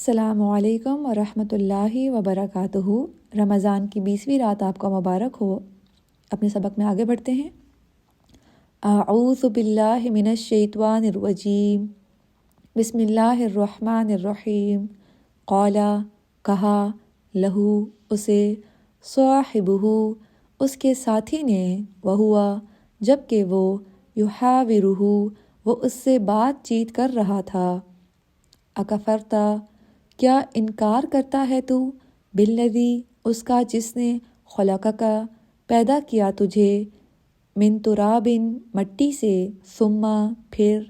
السلام علیکم ورحمۃ اللہ وبرکاتہ۔ رمضان کی 20ویں رات آپ کا مبارک ہو۔ اپنے سبق میں آگے بڑھتے ہیں۔ اعوذ باللہ من الشیطان الرجیم، بسم اللہ الرحمن الرحیم۔ قالا کہا، لہو اسے، صاحبہ اس کے ساتھی نے، وہوا جب کہ وہ، یحاورہ وہ اس سے بات چیت کر رہا تھا، اکفرتا کیا انکار کرتا ہے تو، بالذی اس کا جس نے، خلقک پیدا کیا تجھے، من تراب مٹی سے، ثم پھر،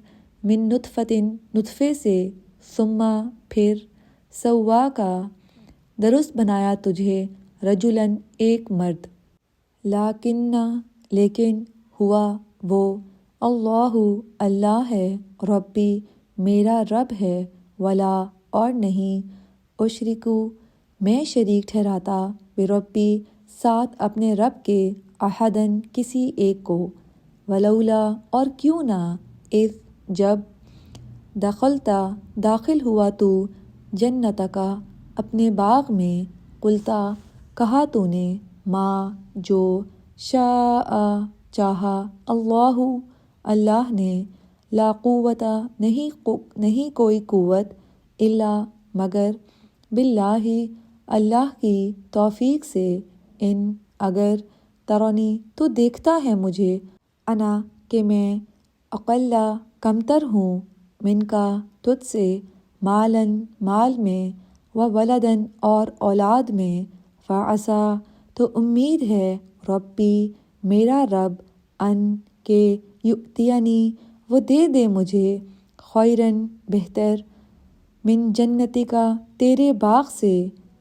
من نطفۃ نطفے سے، ثم پھر، سواک درست بنایا تجھے، رجلا ایک مرد، لیکن ہوا وہ، اللہ اللہ ہے، ربی میرا رب ہے، ولا اور نہیں، اشرکو میں شریک ٹھہراتا، بربی ساتھ اپنے رب کے، احدن کسی ایک کو، ولولا اور کیوں نہ، اذ جب، دخلتا داخل ہوا تو، جنتکا اپنے باغ میں، قلتا کہا تو نے، ما جو، شاء چاہا، اللہ اللہ نے، لا قوت نہیں کوئی قوت، الا مگر، باللہ اللہ کی توفیق سے، ان اگر، ترنی تو دیکھتا ہے مجھے، انا کہ میں، اقل کمتر ہوں، من کا تجھ سے، مالن مال میں، ولدن اور اولاد میں، فعسیٰ تو امید ہے، ربی میرا رب، ان کہ، یؤتینی وہ دے دے مجھے، خیرن بہتر، من جنتی کا تیرے باغ سے،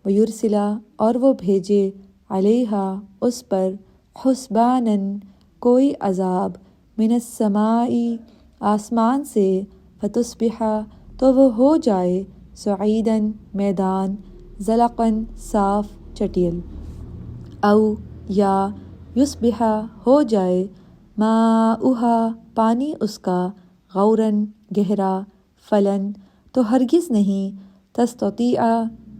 ویرسلا اور وہ بھیجے، علیہا اس پر، حسبانن کوئی عذاب، من السماء آسمان سے، فتصبح تو وہ ہو جائے، صعیداً میدان، زلقاً صاف چٹیل، او یا، یصبح ہو جائے، ماؤہا پانی اس کا، غوراً گہرا، فلن تو ہرگز نہیں، تستطیع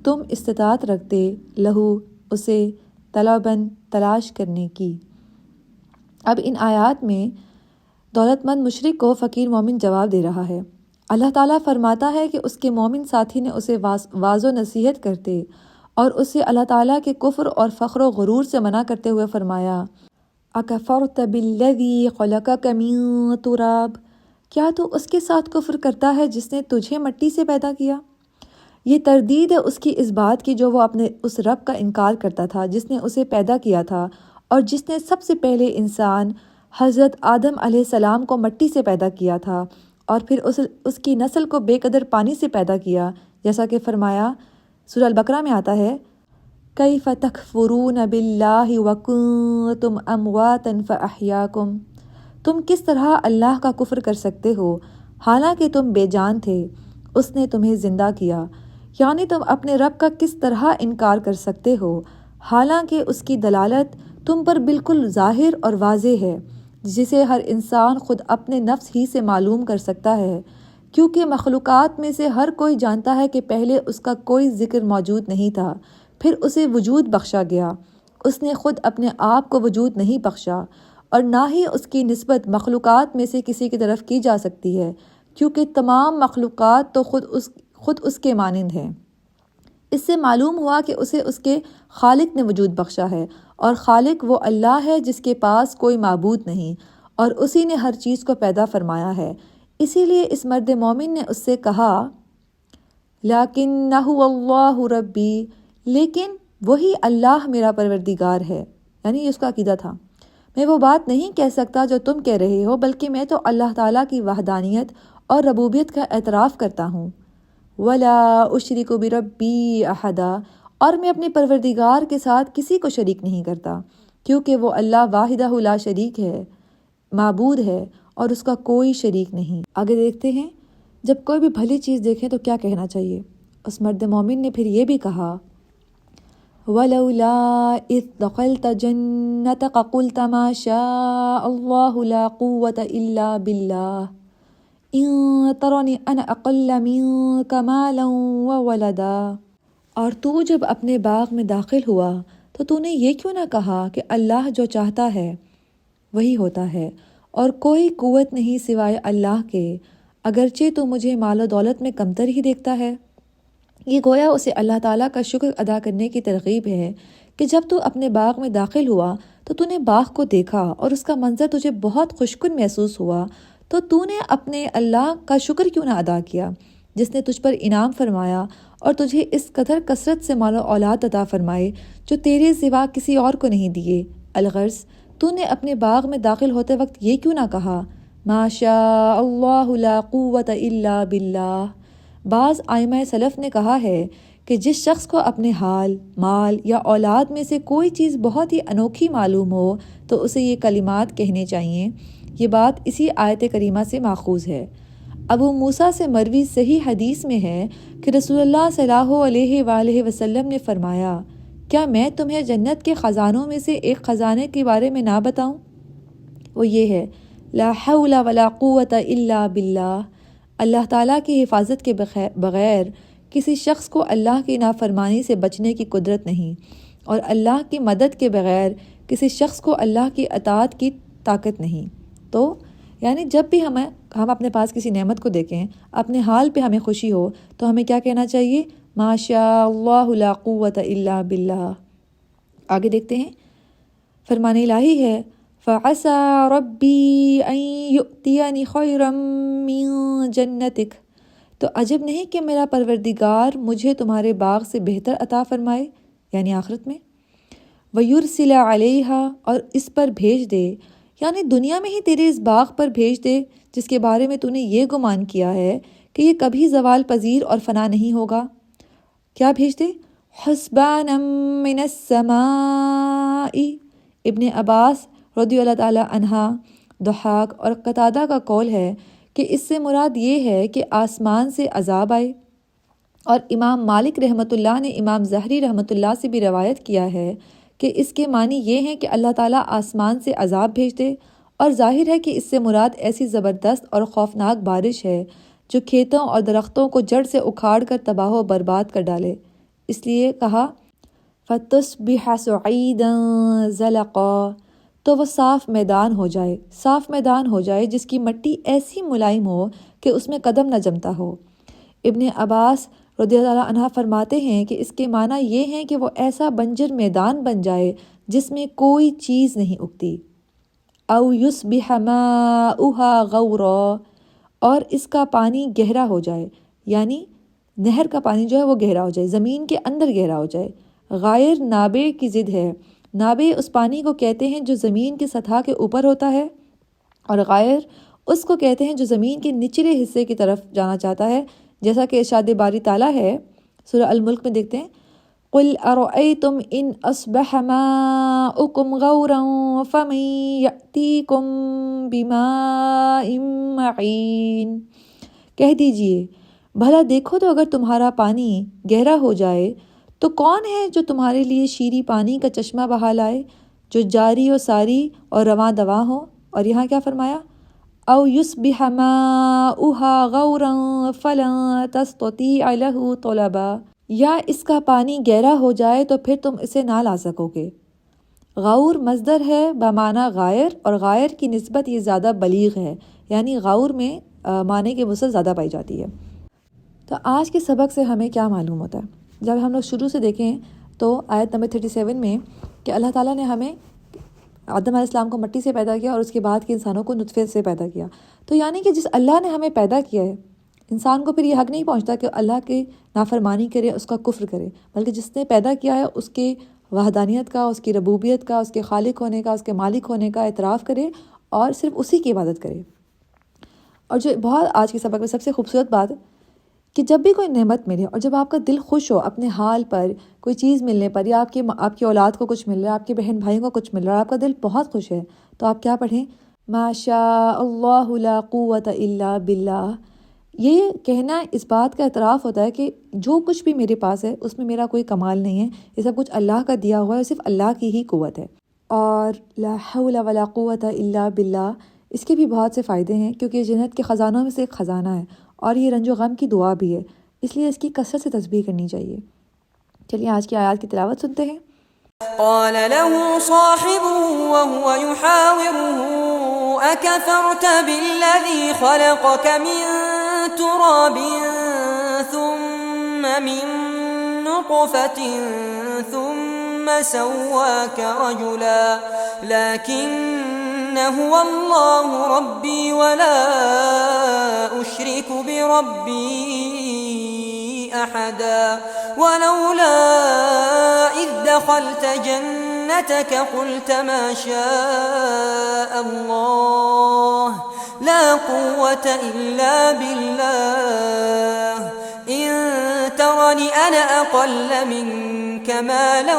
تم استطاعت رکھتے، لہو اسے، طلباً تلاش کرنے کی۔ اب ان آیات میں دولت مند مشرک کو فقیر مومن جواب دے رہا ہے۔ اللہ تعالیٰ فرماتا ہے کہ اس کے مومن ساتھی نے اسے واض و نصیحت کرتے اور اسے اللہ تعالیٰ کے کفر اور فخر و غرور سے منع کرتے ہوئے فرمایا، اکفرت بالذی خلقک من تراب کیا تو اس کے ساتھ کفر کرتا ہے جس نے تجھے مٹی سے پیدا کیا؟ یہ تردید ہے اس کی اس بات کی جو وہ اپنے اس رب کا انکار کرتا تھا جس نے اسے پیدا کیا تھا اور جس نے سب سے پہلے انسان حضرت آدم علیہ السلام کو مٹی سے پیدا کیا تھا اور پھر اس کی نسل کو بے قدر پانی سے پیدا کیا، جیسا کہ فرمایا سورہ البقرہ میں آتا ہے، کیف تکفرون باللہ وکنتم امواتا فاحیاکم تم کس طرح اللہ کا کفر کر سکتے ہو حالانکہ تم بے جان تھے، اس نے تمہیں زندہ کیا، یعنی تم اپنے رب کا کس طرح انکار کر سکتے ہو حالانکہ اس کی دلالت تم پر بالکل ظاہر اور واضح ہے، جسے ہر انسان خود اپنے نفس ہی سے معلوم کر سکتا ہے، کیونکہ مخلوقات میں سے ہر کوئی جانتا ہے کہ پہلے اس کا کوئی ذکر موجود نہیں تھا، پھر اسے وجود بخشا گیا، اس نے خود اپنے آپ کو وجود نہیں بخشا اور نہ ہی اس کی نسبت مخلوقات میں سے کسی کی طرف کی جا سکتی ہے، کیونکہ تمام مخلوقات تو خود اس کے مانند ہیں۔ اس سے معلوم ہوا کہ اسے اس کے خالق نے وجود بخشا ہے، اور خالق وہ اللہ ہے جس کے پاس کوئی معبود نہیں، اور اسی نے ہر چیز کو پیدا فرمایا ہے۔ اسی لیے اس مرد مومن نے اس سے کہا، لیکنہ اللہ ربی لیکن وہی اللہ میرا پروردگار ہے، یعنی یہ اس کا عقیدہ تھا، میں وہ بات نہیں کہہ سکتا جو تم کہہ رہے ہو، بلکہ میں تو اللہ تعالیٰ کی وحدانیت اور ربوبیت کا اعتراف کرتا ہوں، ولا اشرک بربی احدا اور میں اپنے پروردگار کے ساتھ کسی کو شریک نہیں کرتا، کیونکہ وہ اللہ واحدہ لا شریک ہے، معبود ہے اور اس کا کوئی شریک نہیں۔ آگے دیکھتے ہیں، جب کوئی بھی بھلی چیز دیکھیں تو کیا کہنا چاہیے۔ اس مرد مومن نے پھر یہ بھی کہا، وَلَوْلَا إِذْ دَخَلْتَ جَنَّتَكَ قُلْتَ مَا شَاءَ اللَّهُ لَا قُوَّةَ إِلَّا بِاللَّهِ ان ترونی انا اقل منک مالا وولدا۔ اور تو جب اپنے باغ میں داخل ہوا تو نے یہ کیوں نہ کہا کہ اللہ جو چاہتا ہے وہی ہوتا ہے، اور کوئی قوت نہیں سوائے اللہ کے، اگرچہ تو مجھے مال و دولت میں کمتر ہی دیکھتا ہے۔ یہ گویا اسے اللہ تعالیٰ کا شکر ادا کرنے کی ترغیب ہے کہ جب تو اپنے باغ میں داخل ہوا تو نے باغ کو دیکھا اور اس کا منظر تجھے بہت خوشکن محسوس ہوا، تو نے اپنے اللہ کا شکر کیوں نہ ادا کیا جس نے تجھ پر انعام فرمایا اور تجھے اس قدر کثرت سے مال و اولاد عطا فرمائے جو تیرے سوا کسی اور کو نہیں دیے۔ الغرض تو نے اپنے باغ میں داخل ہوتے وقت یہ کیوں نہ کہا ما شاء اللہ لا قوت الا باللہ۔ بعض ائمہ سلف نے کہا ہے کہ جس شخص کو اپنے حال، مال یا اولاد میں سے کوئی چیز بہت ہی انوکھی معلوم ہو تو اسے یہ کلمات کہنے چاہیے۔ یہ بات اسی آیت کریمہ سے ماخوذ ہے۔ ابو موسیٰ سے مروی صحیح حدیث میں ہے کہ رسول اللہ صلی اللہ علیہ وآلہ وسلم نے فرمایا، کیا میں تمہیں جنت کے خزانوں میں سے ایک خزانے کے بارے میں نہ بتاؤں؟ وہ یہ ہے لا حول ولا قوت الا باللہ۔ اللہ تعالیٰ کی حفاظت کے بغیر کسی شخص کو اللہ کی نافرمانی سے بچنے کی قدرت نہیں، اور اللہ کی مدد کے بغیر کسی شخص کو اللہ کی اطاعت کی طاقت نہیں۔ تو یعنی جب بھی ہم اپنے پاس کسی نعمت کو دیکھیں، اپنے حال پہ ہمیں خوشی ہو تو ہمیں کیا کہنا چاہیے؟ ما شاء اللہ لا قوت الا باللہ۔ آگے دیکھتے ہیں، فرمان الہی ہے فَعَسَىٰ رَبِّي أَن يُؤْتِيَنِ خَيْرًا مِّن جَنَّتِكَ۔ تو عجب نہیں کہ میرا پروردگار مجھے تمہارے باغ سے بہتر عطا فرمائے، یعنی آخرت میں، وَيُرْسِلَ عَلَيْهَا، اور اس پر بھیج دے، یعنی دنیا میں ہی تیرے اس باغ پر بھیج دے جس کے بارے میں تو نے یہ گمان کیا ہے کہ یہ کبھی زوال پذیر اور فنا نہیں ہوگا۔ کیا بھیج دے؟ حسبانا من السماء۔ ابن عباس رضی اللہ تعالیٰ عنہ، ضحاک اور قتادہ کا قول ہے کہ اس سے مراد یہ ہے کہ آسمان سے عذاب آئے، اور امام مالک رحمۃ اللہ نے امام زہری رحمۃ اللہ سے بھی روایت کیا ہے کہ اس کے معنی یہ ہیں کہ اللہ تعالیٰ آسمان سے عذاب بھیج دے، اور ظاہر ہے کہ اس سے مراد ایسی زبردست اور خوفناک بارش ہے جو کھیتوں اور درختوں کو جڑ سے اکھاڑ کر تباہ و برباد کر ڈالے۔ اس لیے کہا فَتُصْبِحَ صُعِيدًا زَلَقًا، تو وہ صاف میدان ہو جائے، صاف میدان ہو جائے جس کی مٹی ایسی ملائم ہو کہ اس میں قدم نہ جمتا ہو۔ ابن عباس رضی اللہ عنہ فرماتے ہیں کہ اس کے معنی یہ ہیں کہ وہ ایسا بنجر میدان بن جائے جس میں کوئی چیز نہیں اگتی۔ او یصبح ماؤها غورا، اور اس کا پانی گہرا ہو جائے، یعنی نہر کا پانی جو ہے وہ گہرا ہو جائے، زمین کے اندر گہرا ہو جائے۔ غائر نابع کی ضد ہے۔ نابع اس پانی کو کہتے ہیں جو زمین کی سطح کے اوپر ہوتا ہے، اور غائر اس کو کہتے ہیں جو زمین کے نچلے حصے کی طرف جانا چاہتا ہے، جیسا کہ ارشاد باری تعالیٰ ہے سورہ الملک میں دیکھتے ہیں قُلْ أَرَأَيْتُمْ إِنْ أَصْبَحَ مَاؤُكُمْ غَوْرًا فَمَن يَأْتِيكُم بِمَاءٍ مَّعِينٍ۔ کہہ دیجئے بھلا دیکھو تو اگر تمہارا پانی گہرا ہو جائے تو کون ہے جو تمہارے لیے شیریں پانی کا چشمہ بہا لائے جو جاری و ساری اور رواں دواں ہو۔ اور یہاں کیا فرمایا؟ او یصبح ماؤها غورا فلا تستطیع له طلبا، یا اس کا پانی گہرا ہو جائے تو پھر تم اسے نہ لا سکو گے۔ غور مصدر ہے بمعنی غائر، اور غائر کی نسبت یہ زیادہ بلیغ ہے، یعنی غور میں معنی کی وسعت زیادہ پائی جاتی ہے۔ تو آج کے سبق سے ہمیں کیا معلوم ہوتا ہے؟ جب ہم لوگ شروع سے دیکھیں تو آیت نمبر 37 میں کہ اللہ تعالیٰ نے ہمیں آدم علیہ السلام کو مٹی سے پیدا کیا اور اس کے بعد کے انسانوں کو نطفے سے پیدا کیا، تو یعنی کہ جس اللہ نے ہمیں پیدا کیا ہے، انسان کو پھر یہ حق نہیں پہنچتا کہ اللہ کی نافرمانی کرے، اس کا کفر کرے، بلکہ جس نے پیدا کیا ہے اس کے وحدانیت کا، اس کی ربوبیت کا، اس کے خالق ہونے کا، اس کے مالک ہونے کا اعتراف کرے اور صرف اسی کی عبادت کرے۔ اور جو بہت آج کے سبق میں سب سے خوبصورت بات کہ جب بھی کوئی نعمت ملے اور جب آپ کا دل خوش ہو اپنے حال پر، کوئی چیز ملنے پر، یا آپ کی اولاد کو کچھ مل رہا ہے، آپ کے بہن بھائیوں کو کچھ مل رہا ہے، آپ کا دل بہت خوش ہے، تو آپ کیا پڑھیں؟ ما شاء اللہ لا قوت الا باللہ۔ یہ کہنا اس بات کا اعتراف ہوتا ہے کہ جو کچھ بھی میرے پاس ہے اس میں میرا کوئی کمال نہیں ہے، یہ سب کچھ اللہ کا دیا ہوا ہے، صرف اللہ کی ہی قوت ہے۔ اور لا حول ولا قوت الا باللہ، اس کے بھی بہت سے فائدے ہیں، کیونکہ یہ جنت کے خزانوں میں سے ایک خزانہ ہے، اور یہ رنج و غم کی دعا بھی ہے، اس لیے اس کی کثرت سے تسبیح کرنی چاہیے۔ چلیے آج کی آیات کی تلاوت سنتے ہیں۔ قال له صاحبه وهو يحاوره أكفرت بالذي خلقك من تراب ثم من نطفة ثم سواك رجلا لكن هو الله ربي ولا أشرك بربي أحدا ولولا إذ دخلت جنتك قلت ما شاء الله لا قوة إلا بالله إن ترني أنا أقل منك مالا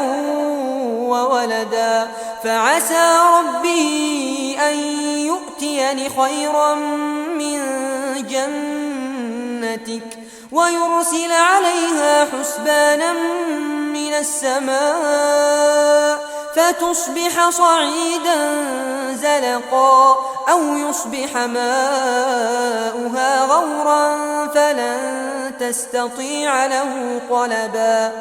وولدا فعسى ربي أن يؤتيني خيرا من جنتك ويرسل عليها حسبانا من السماء فتصبح صعيدا زلقا أو يصبح ماؤها غورا فلن تستطيع له طلبا